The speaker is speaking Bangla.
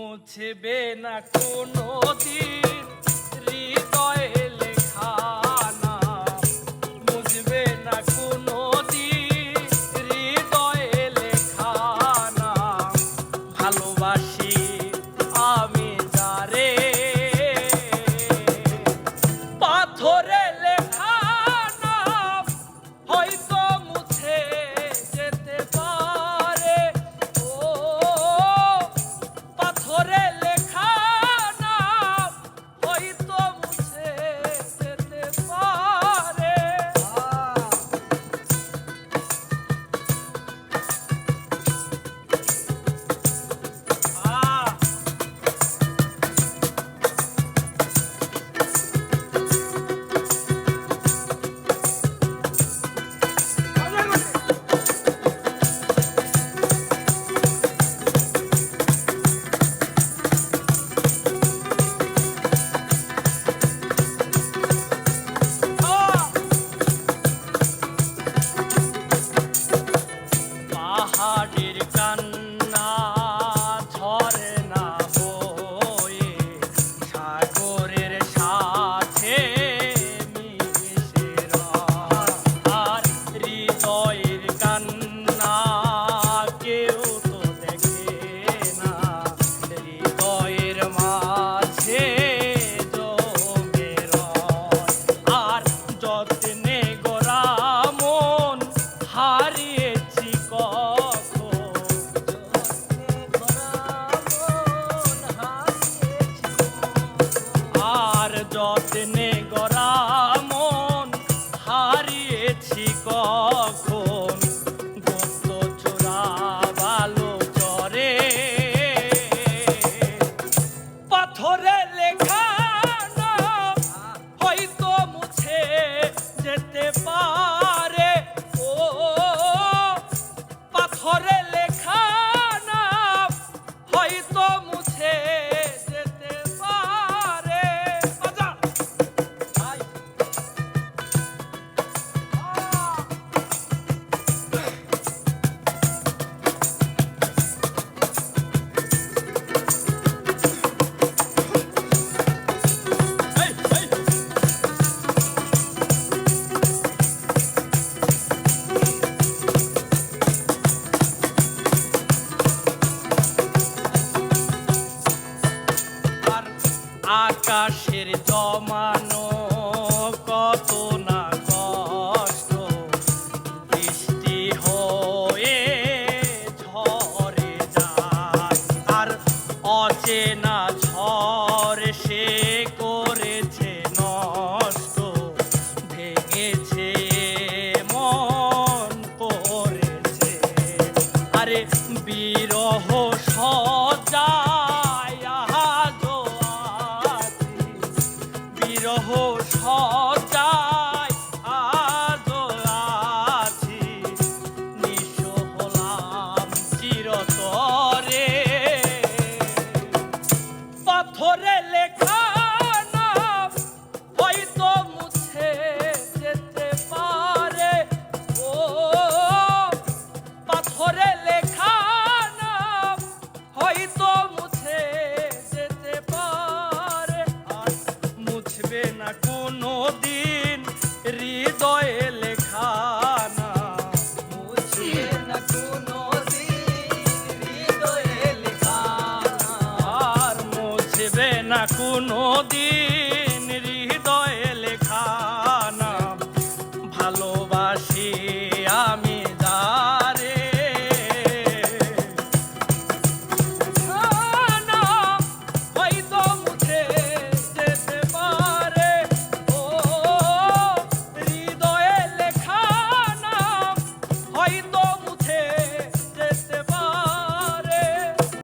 মুছবে না কোনো দিন হৃদয়ে লেখা নাম, মুছবে না কোনো দিন হৃদয়ে লেখা নাম। ভালোবাসি আমি যারে পাথরে লেখা নাম হয়তো মুছে যেতে পারে। ও পাথরে লেখা নাম হয়তো মুছে যেতে পারে। পাহাড়ের কান্না ঝরে না হয়ে সাগরের সাথে মিশে রয়। আর হৃদয়ের কান্না কেউ তো দেখে না, হৃদয়ের মাঝে জমে রয়। আর যত্নে গোরা মন হারিয়েছি আর যত্নে গড়া মন হারিয়েছি কখন। গুপ্ত চোরা ভালো চরে পাথরে লেখা নাম হয়তো মুছে যেতে পারে। ও পাথরে লেখা নাম হয়তো মুছে যেতে পারে। আকাশের জমানো কত না কষ্ট বৃষ্টি হয়ে ঝরে যায়। আর অচেনা ঝড় সে করেছে নষ্ট, ভেঙেছে মন পড়েছে। আরে বিরহ সজায় বিরহ সজায় আজো আছি, নিঃস্ব হলাম চিরতরে। পাথরে লেখা নাম হয়তো মুছে যেতে পারে। ও পাথরে লেখা নাম হয়তো মুছে যেতে পারে। আর মুছবে না কোনো দিন হৃদয়ে লেখা নাম, মুছবে না কোনো দিন হৃদয়ে লেখা নাম। আর মুছবে না কোনো দিন